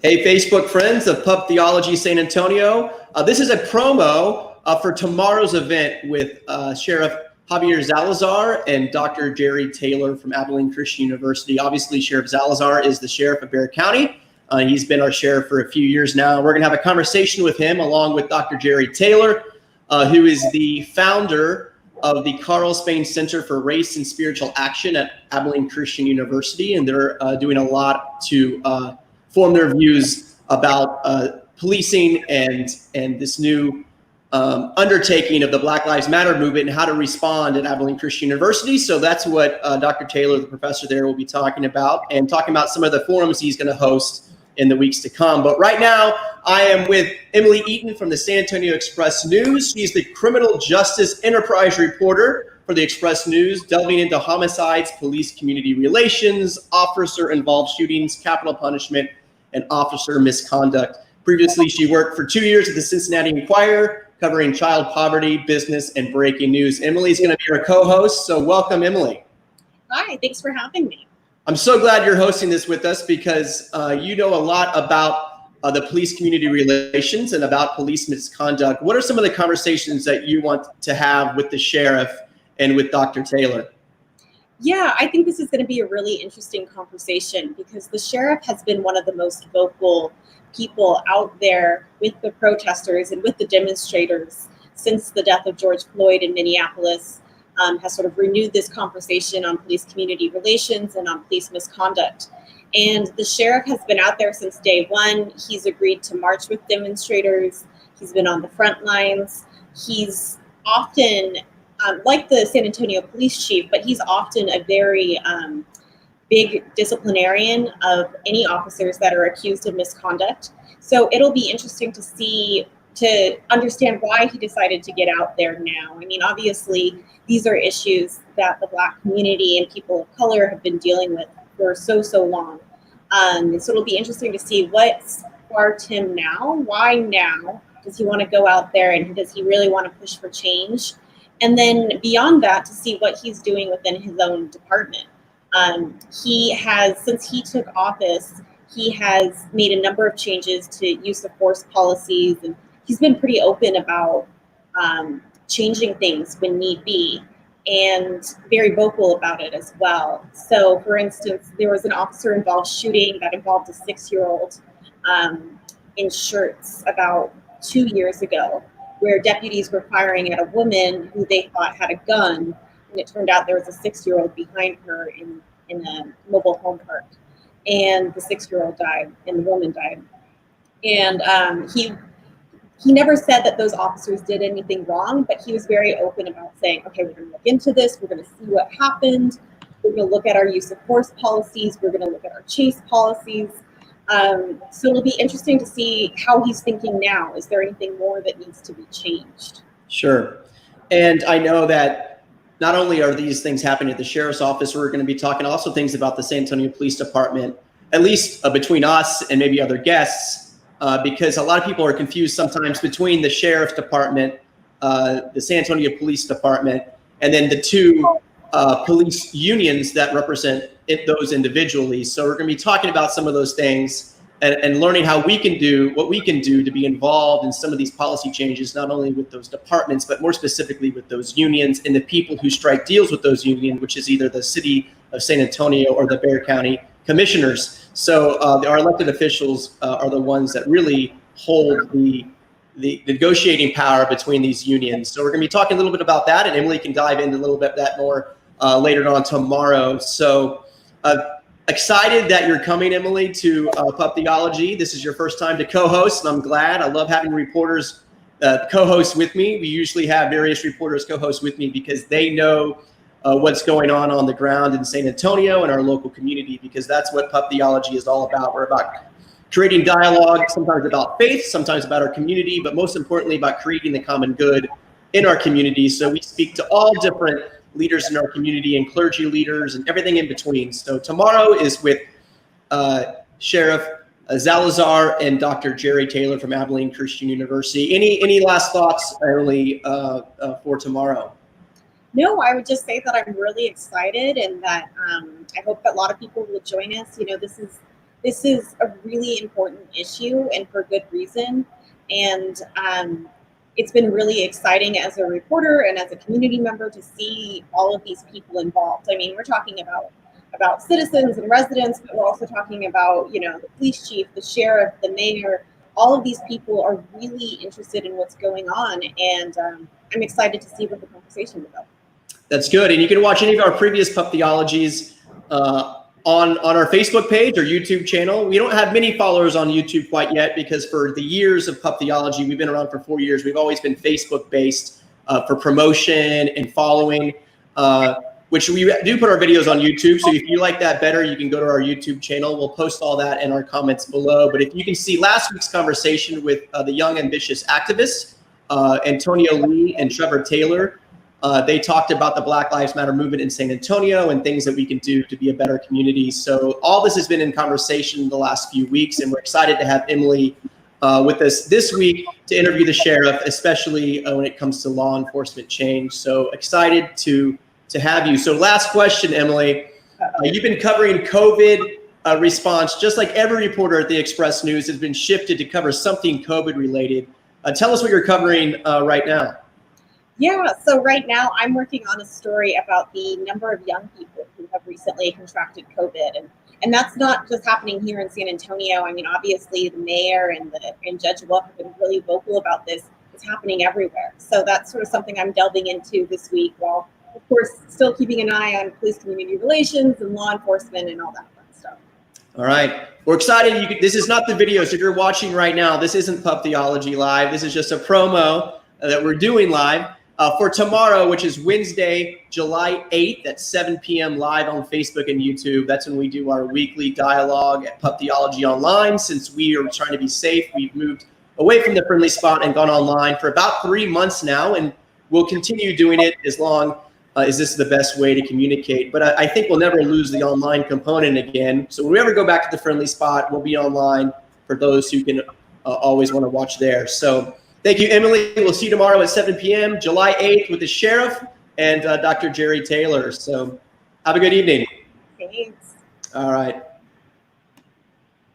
Hey, Facebook friends of Pub Theology San Antonio. This is a promo for tomorrow's event with Sheriff Javier Salazar and Dr. Jerry Taylor from Abilene Christian University. Obviously, Sheriff Salazar is the sheriff of Bexar County. He's been our sheriff for a few years now. We're going to have a conversation with him along with Dr. Jerry Taylor, who is the founder of the Carl Spain Center for Race and Spiritual Action at Abilene Christian University. And they're doing a lot to form their views about policing and this new undertaking of the Black Lives Matter movement and how to respond at Abilene Christian University. So that's what Dr. Taylor, the professor there, will be talking about, and talking about some of the forums he's going to host in the weeks to come. But right now, I am with Emily Eaton from the San Antonio Express News. She's the criminal justice enterprise reporter for the Express News, delving into homicides, police community relations, officer-involved shootings, capital punishment, and officer misconduct. Previously, she worked for 2 years at the Cincinnati Enquirer, covering child poverty, business, and breaking news. Emily's going to be our co-host, so welcome, Emily. Hi, thanks for having me. I'm so glad you're hosting this with us because you know a lot about the police community relations and about police misconduct. What are some of the conversations that you want to have with the sheriff and with Dr. Taylor? Yeah, I think this is going to be a really interesting conversation because the sheriff has been one of the most vocal people out there with the protesters and with the demonstrators since the death of George Floyd in Minneapolis, has sort of renewed this conversation on police community relations and on police misconduct. And the sheriff has been out there since day one. He's agreed to march with demonstrators. He's been on the front lines. He's often like the San Antonio police chief, but he's often a very big disciplinarian of any officers that are accused of misconduct. So it'll be interesting to understand why he decided to get out there now. I mean, obviously, these are issues that the Black community and people of color have been dealing with for so long. So it'll be interesting to see what sparked him now. Why now? Does he want to go out there, and does he really want to push for change? And then beyond that, to see what he's doing within his own department. He has, since he took office, he has made a number of changes to use of force policies, and he's been pretty open about changing things when need be, and very vocal about it as well. So, for instance, there was an officer-involved shooting that involved a 6-year-old in shirts about 2 years ago, where deputies were firing at a woman who they thought had a gun, and it turned out there was a 6-year-old behind her in a mobile home park, and the 6-year-old died and the woman died. And he never said that those officers did anything wrong, but he was very open about saying, okay, we're going to look into this, we're going to see what happened, we're going to look at our use of force policies, we're going to look at our chase policies. So it'll be interesting to see how he's thinking now. Is there anything more that needs to be changed? Sure. And I know that not only are these things happening at the sheriff's office, we're going to be talking also things about the San Antonio Police Department, at least between us and maybe other guests, because a lot of people are confused sometimes between the sheriff's department, the San Antonio Police Department, and then the two police unions that represent those individually. So we're going to be talking about some of those things and learning how we can do what we can do to be involved in some of these policy changes, not only with those departments, but more specifically with those unions and the people who strike deals with those unions, which is either the city of San Antonio or the Bexar County commissioners. So our elected officials are the ones that really hold the negotiating power between these unions. So we're going to be talking a little bit about that, and Emily can dive into a little bit of that more later on tomorrow. So excited that you're coming, Emily, to Pub Theology. This is your first time to co-host, and I'm glad. I love having reporters co-host with me. We usually have various reporters co-host with me because they know what's going on the ground in San Antonio and our local community, because that's what Pub Theology is all about. We're about creating dialogue, sometimes about faith, sometimes about our community, but most importantly about creating the common good in our community. So we speak to all different leaders in our community and clergy leaders and everything in between. So tomorrow is with Sheriff Salazar and Dr. Jerry Taylor from Abilene Christian University. Any last thoughts, Emily, for tomorrow? No, I would just say that I'm really excited, and that I hope that a lot of people will join us. You know, this is this is a really important issue, and for good reason. And it's been really exciting as a reporter and as a community member to see all of these people involved. I mean, we're talking about citizens and residents, but we're also talking about, you know, the police chief, the sheriff, the mayor. All of these people are really interested in what's going on, and I'm excited to see what the conversation will go. That's good. And you can watch any of our previous Pub Theologies on our Facebook page or YouTube channel. We don't have many followers on YouTube quite yet because for the years of Pub Theology, we've been around for 4 years. We've always been Facebook based for promotion and following, which we do put our videos on YouTube. So if you like that better, you can go to our YouTube channel. We'll post all that in our comments below. But if you can see last week's conversation with the young, ambitious activists, Antonio Lee and Trevor Taylor, they talked about the Black Lives Matter movement in San Antonio and things that we can do to be a better community. So all this has been in conversation the last few weeks, and we're excited to have Emily with us this week to interview the sheriff, especially when it comes to law enforcement change. So excited to have you. So last question, Emily. You've been covering COVID response, just like every reporter at the Express News has been shifted to cover something COVID related. Tell us what you're covering right now. Yeah, so right now I'm working on a story about the number of young people who have recently contracted COVID. And that's not just happening here in San Antonio. I mean, obviously the mayor and Judge Wolf have been really vocal about this. It's happening everywhere. So that's sort of something I'm delving into this week, while of course still keeping an eye on police community relations and law enforcement and all that fun stuff. All right. We're excited. This is not the video. So if you're watching right now, this isn't Pub Theology Live. This is just a promo that we're doing live. For tomorrow, which is Wednesday, July 8th at 7 p.m. live on Facebook and YouTube. That's when we do our weekly dialogue at Pub Theology Online. Since we are trying to be safe, we've moved away from the friendly spot and gone online for about 3 months now, and we'll continue doing it as long as this is the best way to communicate. But I think we'll never lose the online component again. So when we ever go back to the friendly spot, we'll be online for those who can always want to watch there. So thank you, Emily. We'll see you tomorrow at 7 p.m., July 8th, with the sheriff and Dr. Jerry Taylor. So have a good evening. Thanks. All right.